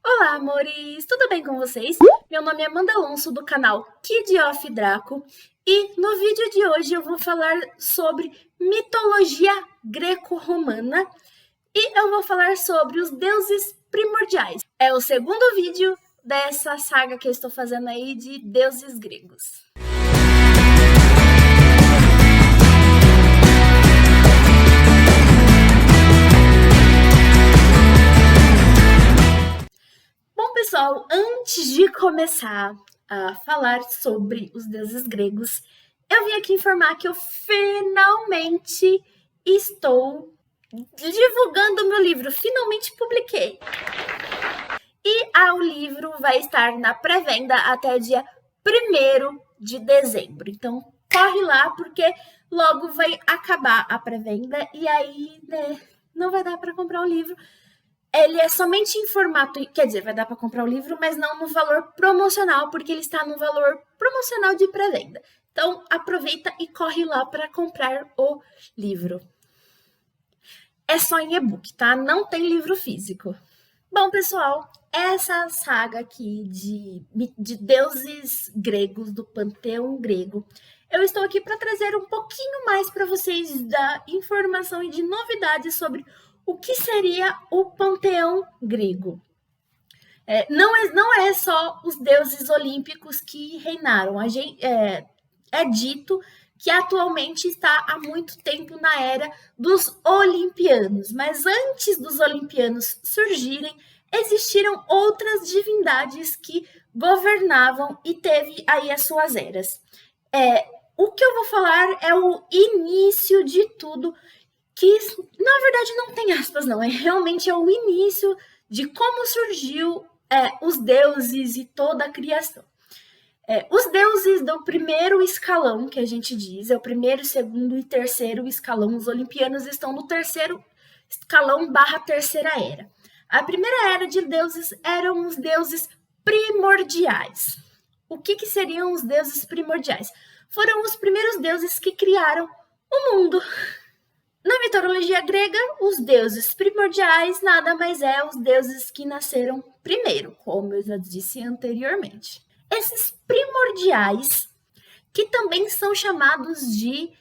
Olá, amores! Tudo bem com vocês? Meu nome é Amanda Alonso, do canal Kid of Draco, e no vídeo de hoje eu vou falar sobre mitologia greco-romana e eu vou falar sobre os deuses primordiais. É o segundo vídeo dessa saga que eu estou fazendo aí de deuses gregos. Bom, pessoal, antes de começar a falar sobre os deuses gregos, eu vim aqui informar que eu finalmente estou divulgando o meu livro. Finalmente publiquei. E o livro vai estar na pré-venda até dia 1º de dezembro. Então, corre lá, porque logo vai acabar a pré-venda e aí, né, não vai dar para comprar o livro. Ele é somente em formato, quer dizer, vai dar para comprar o livro, mas não no valor promocional, porque ele está no valor promocional de pré-venda. Então, aproveita e corre lá para comprar o livro. É só em e-book, tá? Não tem livro físico. Bom, pessoal, essa saga aqui de deuses gregos, do panteão grego, eu estou aqui para trazer um pouquinho mais para vocês da informação e de novidades sobre o que seria o panteão grego. Não é só os deuses olímpicos que reinaram. É dito que atualmente está há muito tempo na era dos olimpianos, mas antes dos olimpianos surgirem, existiram outras divindades que governavam e teve aí as suas eras. O que eu vou falar é o início de tudo, que na verdade não tem aspas, não, realmente é o início de como surgiu os deuses e toda a criação. Os deuses do primeiro escalão, que a gente diz, é o primeiro, segundo e terceiro escalão. Os olimpianos estão no terceiro escalão / terceira era. A primeira era de deuses eram os deuses primordiais. O que seriam os deuses primordiais? Foram os primeiros deuses que criaram o mundo. Na mitologia grega, os deuses primordiais nada mais é os deuses que nasceram primeiro, como eu já disse anteriormente. Esses primordiais, que também são chamados de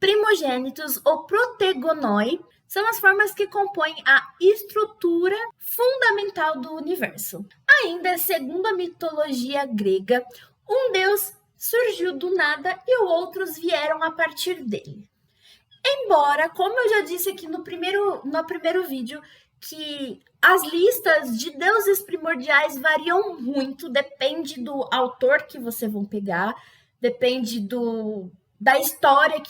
primogênitos ou protegonoi, são as formas que compõem a estrutura fundamental do universo. Ainda segundo a mitologia grega, um deus surgiu do nada e outros vieram a partir dele. Embora, como eu já disse aqui no primeiro vídeo, que as listas de deuses primordiais variam muito, depende do autor que você vão pegar, depende da história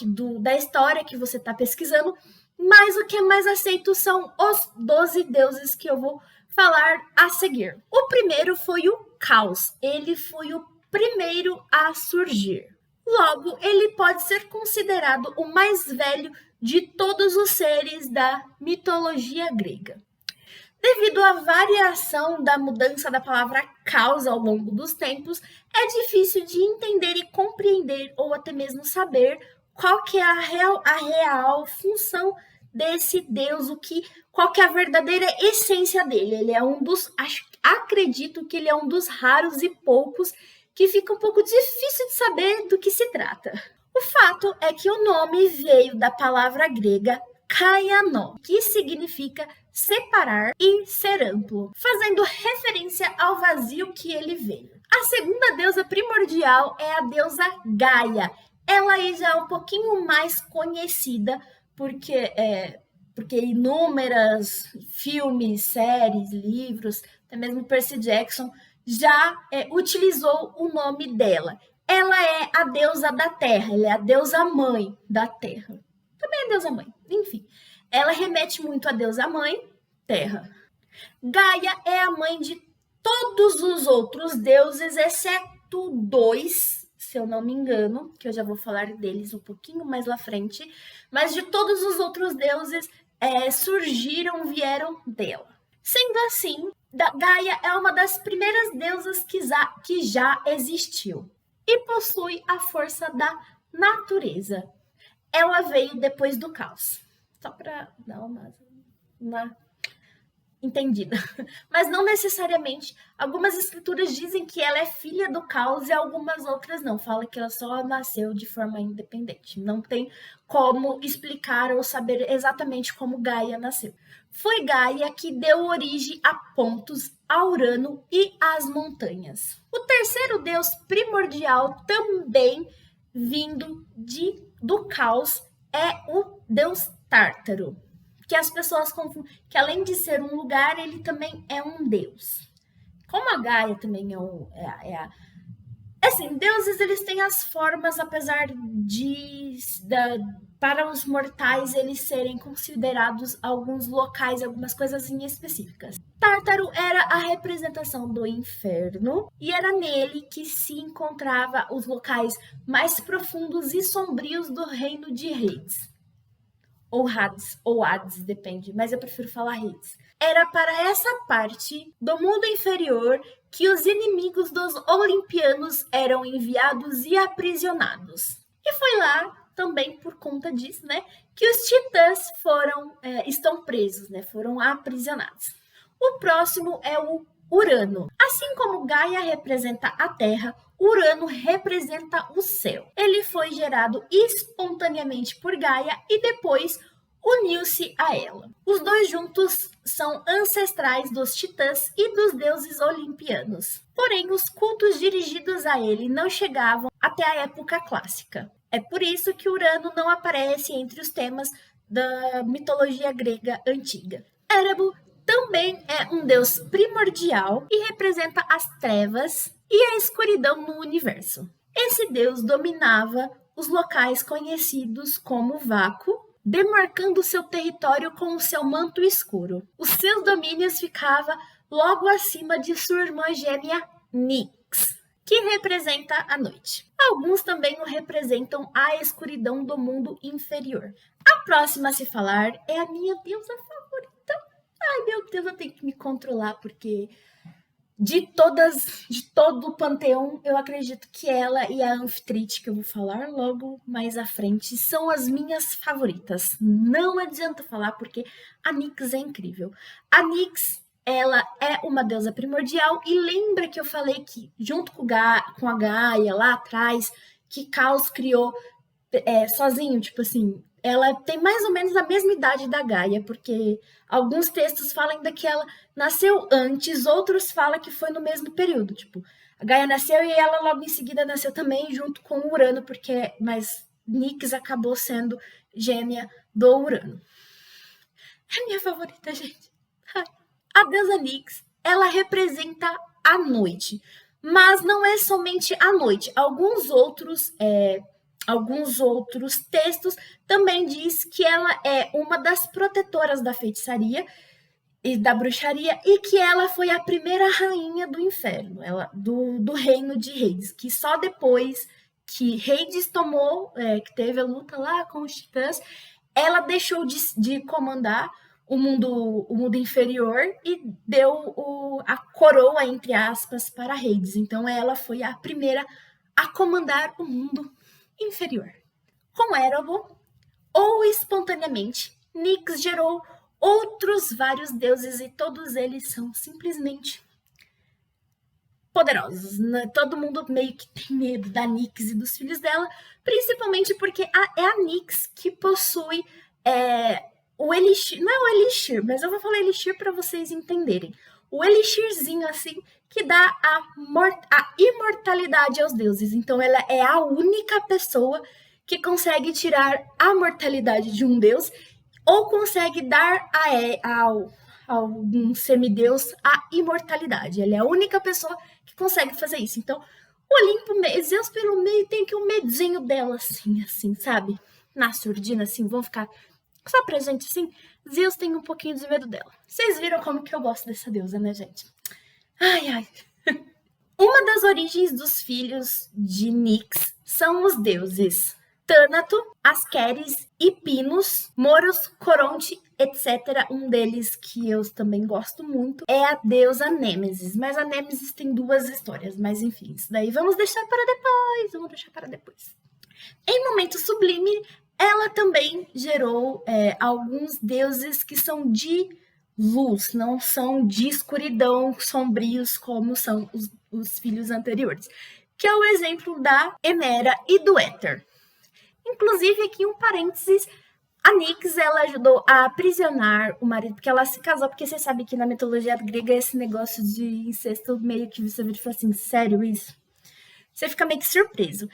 que você está pesquisando, mas o que é mais aceito são os 12 deuses que eu vou falar a seguir. O primeiro foi o Caos, ele foi o primeiro a surgir. Logo, ele pode ser considerado o mais velho de todos os seres da mitologia grega. Devido à variação da mudança da palavra caos ao longo dos tempos, é difícil de entender e compreender, ou até mesmo saber, qual que é a real função desse Deus, qual que é a verdadeira essência dele. Ele é acredito que ele é um dos raros e poucos que fica um pouco difícil de saber do que se trata. O fato é que o nome veio da palavra grega kaiano, que significa separar e ser amplo, fazendo referência ao vazio que ele veio. A segunda deusa primordial é a deusa Gaia. Ela aí já é um pouquinho mais conhecida, porque inúmeras filmes, séries, livros, até mesmo Percy Jackson já utilizou o nome dela. Ela é a deusa da terra, ela é a deusa mãe da terra. Também é a deusa mãe, enfim. Ela remete muito à deusa mãe, terra. Gaia é a mãe de todos os outros deuses, exceto 2, se eu não me engano, que eu já vou falar deles um pouquinho mais lá frente, mas de todos os outros deuses vieram dela. Sendo assim, Gaia é uma das primeiras deusas que já existiu e possui a força da natureza. Ela veio depois do caos. Só para dar uma entendida. Mas não necessariamente. Algumas escrituras dizem que ela é filha do caos e algumas outras não. Fala que ela só nasceu de forma independente. Não tem como explicar ou saber exatamente como Gaia nasceu. Foi Gaia que deu origem a Pontos, a Urano e às montanhas. O terceiro deus primordial, também vindo do caos, é o deus Tártaro, que as pessoas confundem, que além de ser um lugar, ele também é um deus. Como a Gaia também assim, deuses, eles têm as formas, apesar para os mortais eles serem considerados alguns locais, algumas coisas específicas. Tártaro era a representação do inferno e era nele que se encontrava os locais mais profundos e sombrios do reino de Hades. Ou Hades, depende, mas eu prefiro falar Hades. Era para essa parte do mundo inferior que os inimigos dos olimpianos eram enviados e aprisionados. E foi lá, também por conta disso, né, que os titãs estão presos, né, foram aprisionados. O próximo é o Urano. Assim como Gaia representa a Terra, Urano representa o céu. Ele foi gerado espontaneamente por Gaia e depois uniu-se a ela. Os dois juntos são ancestrais dos titãs e dos deuses olimpianos. Porém, os cultos dirigidos a ele não chegavam até a época clássica. É por isso que Urano não aparece entre os temas da mitologia grega antiga. Érebo também é um deus primordial e representa as trevas e a escuridão no universo. Esse deus dominava os locais conhecidos como vácuo, demarcando seu território com o seu manto escuro. Os seus domínios ficavam logo acima de sua irmã gêmea Nyx, que representa a noite. Alguns também o representam a escuridão do mundo inferior. A próxima a se falar é a minha deusa favorita. Ai, meu Deus, eu tenho que me controlar, porque de todo o panteão, eu acredito que ela e a Anfitrite, que eu vou falar logo mais à frente, são as minhas favoritas. Não adianta falar, porque a Nyx é incrível. A Nyx, ela é uma deusa primordial, e lembra que eu falei que, junto com a Gaia, lá atrás, que Caos criou sozinho, tipo assim, ela tem mais ou menos a mesma idade da Gaia, porque alguns textos falam ainda que ela nasceu antes, outros falam que foi no mesmo período, tipo, a Gaia nasceu e ela logo em seguida nasceu também junto com o Urano, mas Nyx acabou sendo gêmea do Urano. É minha favorita, gente. A deusa Nyx, ela representa a noite, mas não é somente a noite. Alguns outros textos também diz que ela é uma das protetoras da feitiçaria e da bruxaria e que ela foi a primeira rainha do inferno, do reino de Hades, que só depois que Hades que teve a luta lá com os titãs, ela deixou de comandar o mundo inferior e deu a coroa, entre aspas, para Hades. Então ela foi a primeira a comandar o mundo inferior. Com Érebo, ou espontaneamente, Nyx gerou outros vários deuses e todos eles são simplesmente poderosos. Né? Todo mundo meio que tem medo da Nyx e dos filhos dela, principalmente porque é a Nyx que possui o Elixir. Não é o Elixir, mas eu vou falar Elixir para vocês entenderem. O Elixirzinho assim que dá a imortalidade aos deuses. Então ela é a única pessoa que consegue tirar a mortalidade de um deus ou consegue dar a um semideus a imortalidade. Ela é a única pessoa que consegue fazer isso. Então o Olimpo, Zeus pelo meio tem que o medinho dela assim, sabe? Na surdina, assim, vão ficar só pra gente, assim. Zeus tem um pouquinho de medo dela. Vocês viram como que eu gosto dessa deusa, né, gente? Ai. Uma das origens dos filhos de Nyx são os deuses Tânato, Asqueres, Hipinos, Moros, Coronte, etc. Um deles que eu também gosto muito é a deusa Nêmesis. Mas a Nêmesis tem duas histórias, mas enfim, isso daí vamos deixar para depois. Em Momento Sublime, ela também gerou alguns deuses que são de luz, não são de escuridão, sombrios como são os filhos anteriores, que é o exemplo da Hemera e do Éter. Inclusive, aqui um parênteses, a Nyx, ela ajudou a aprisionar o marido, porque ela se casou, porque você sabe que na mitologia grega esse negócio de incesto meio que você vê e fala assim, sério isso? Você fica meio que surpreso.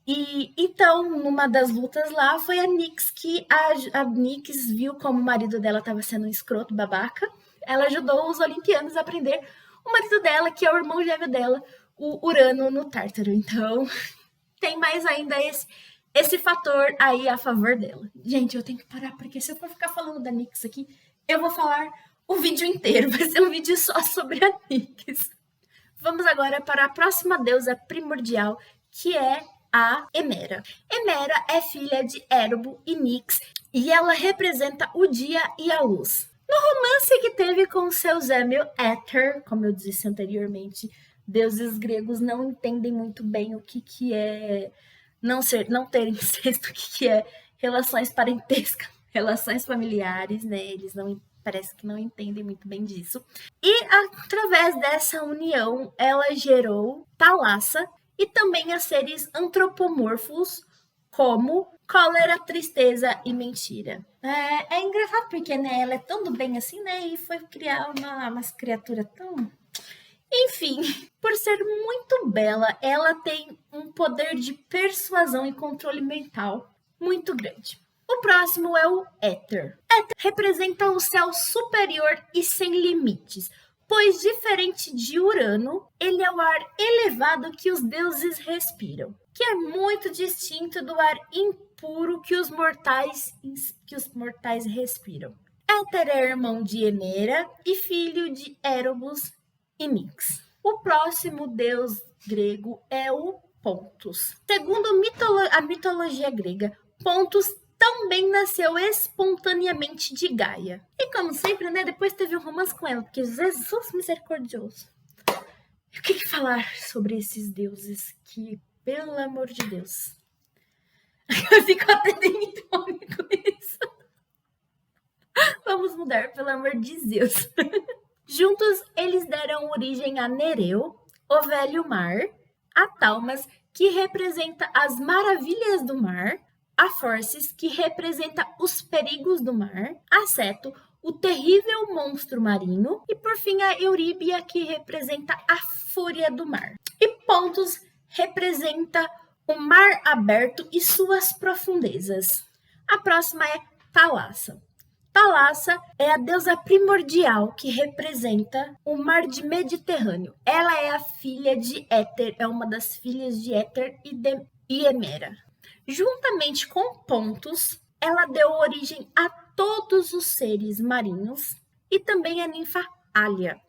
E então, numa das lutas lá, foi a Nyx que a Nyx viu como o marido dela estava sendo um escroto, babaca. Ela ajudou os olimpianos a prender o marido dela, que é o irmão gêmeo dela, o Urano no Tártaro. Então, tem mais ainda esse fator aí a favor dela. Gente, eu tenho que parar, porque se eu for ficar falando da Nyx aqui, eu vou falar o vídeo inteiro. Vai ser um vídeo só sobre a Nyx. Vamos agora para a próxima deusa primordial, que é a Hemera. Hemera é filha de Érobo e Nyx, e ela representa o dia e a luz. No romance que teve com seu gêmeo Éter, como eu disse anteriormente, deuses gregos não entendem muito bem o que é não ter incesto, o que é relações parentescas, relações familiares, né? Eles não parece que não entendem muito bem disso. E através dessa união, ela gerou Thalassa e também a seres antropomorfos como cólera, tristeza e mentira. É engraçado porque, né, ela é tão do bem assim, né, e foi criar umas criaturas tão... Enfim, por ser muito bela, ela tem um poder de persuasão e controle mental muito grande. O próximo é o Éter. Éter representa o céu superior e sem limites, pois, diferente de Urano, ele é o ar elevado que os deuses respiram, que é muito distinto do ar impuro que os mortais respiram. Éter é irmão de Hemera e filho de Erebus e Nyx. O próximo deus grego é o Pontus. Segundo a mitologia grega, Pontus também nasceu espontaneamente de Gaia. E como sempre, né, depois teve um romance com ela, porque Jesus misericordioso. E o que falar sobre esses deuses que, pelo amor de Deus... Eu fico até demitônico com isso. Vamos mudar, pelo amor de Deus. Juntos, eles deram origem a Nereu, o Velho Mar, a Talmas, que representa as maravilhas do mar, a Forces, que representa os perigos do mar, a Ceto, o terrível monstro marinho, e por fim a Euríbia, que representa a fúria do mar. E Pontus representa o mar aberto e suas profundezas. A próxima é Thalassa. Thalassa é a deusa primordial que representa o mar de Mediterrâneo. Ela é a filha de Éter, é uma das filhas de Éter e Hemera. Juntamente com Pontus, ela deu origem a todos os seres marinhos e também a ninfa Halia,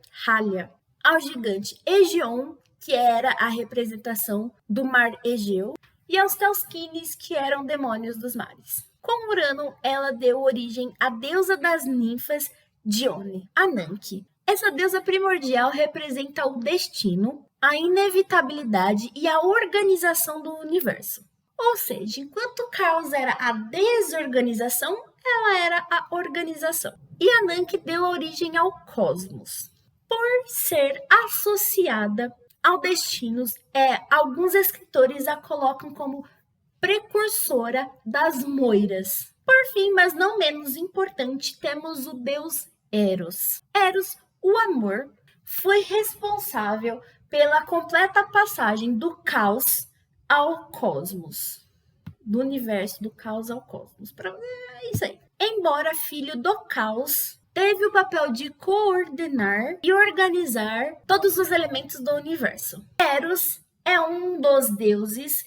ao gigante Egeon, que era a representação do mar Egeu, e aos Telskines, que eram demônios dos mares. Com Urano, ela deu origem à deusa das ninfas Dione, Ananke. Essa deusa primordial representa o destino, a inevitabilidade e a organização do universo. Ou seja, enquanto o caos era a desorganização, ela era a organização. E Ananke deu origem ao cosmos. Por ser associada ao destino, alguns escritores a colocam como precursora das moiras. Por fim, mas não menos importante, temos o deus Eros. Eros, o amor, foi responsável pela completa passagem do caos ao cosmos. Do universo, do caos ao cosmos. É isso aí. Embora filho do caos, teve o papel de coordenar e organizar todos os elementos do universo. Eros é um dos deuses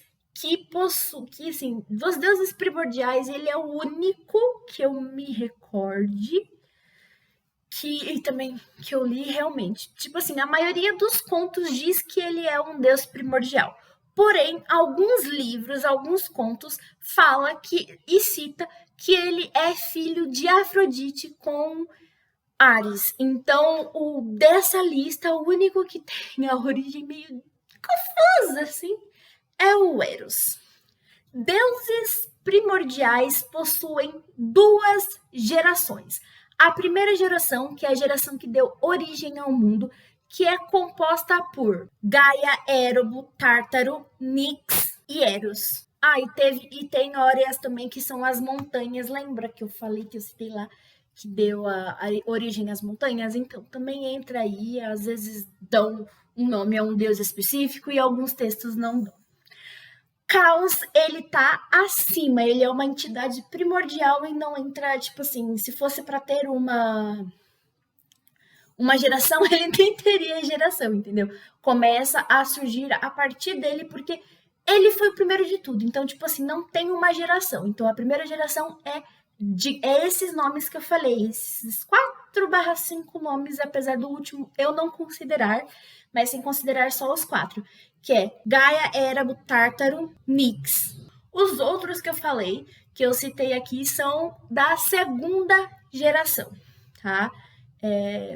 dos deuses primordiais, ele é o único que eu me recorde e também que eu li realmente. Tipo assim, a maioria dos contos diz que ele é um deus primordial. Porém, alguns livros, alguns contos fala e cita que ele é filho de Afrodite com Ares. Então, dessa lista, o único que tem a origem meio confusa, assim, é o Eros. Deuses primordiais possuem duas gerações. A primeira geração, que é a geração que deu origem ao mundo, que é composta por Gaia, Érobo, Tártaro, Nix e Eros. E tem Óreas também, que são as montanhas. Lembra que eu falei que eu citei lá que deu a origem às montanhas? Então, também entra aí, às vezes dão um nome a um deus específico e alguns textos não dão. Caos, ele tá acima, ele é uma entidade primordial e não entra, tipo assim, se fosse para ter uma geração, ele nem teria geração, entendeu? Começa a surgir a partir dele, porque ele foi o primeiro de tudo. Então, tipo assim, não tem uma geração. Então, a primeira geração é esses nomes que eu falei, esses 4/5 nomes, apesar do último eu não considerar, mas sem considerar só os 4, que é Gaia, Érabo, Tártaro, Nix. Os outros que eu falei, que eu citei aqui, são da segunda geração, tá?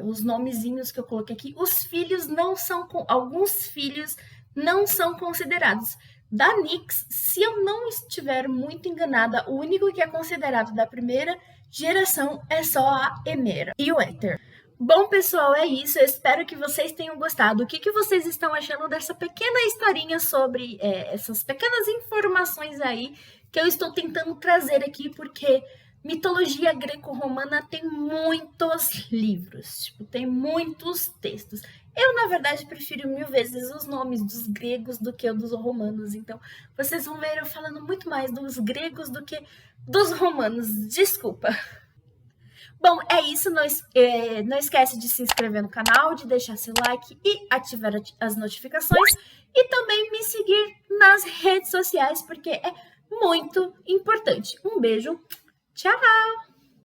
Os nomezinhos que eu coloquei aqui, os filhos não são, alguns filhos não são considerados. Da Nix, se eu não estiver muito enganada, o único que é considerado da primeira geração é só a Emera e o Éter. Bom, pessoal, é isso. Eu espero que vocês tenham gostado. O que vocês estão achando dessa pequena historinha sobre essas pequenas informações aí que eu estou tentando trazer aqui, porque mitologia greco-romana tem muitos livros, tipo, tem muitos textos. Eu, na verdade, prefiro 1000 vezes os nomes dos gregos do que dos romanos. Então, vocês vão ver eu falando muito mais dos gregos do que dos romanos. Desculpa. Bom, é isso. Não esquece de se inscrever no canal, de deixar seu like e ativar as notificações. E também me seguir nas redes sociais, porque é muito importante. Um beijo. Tchau!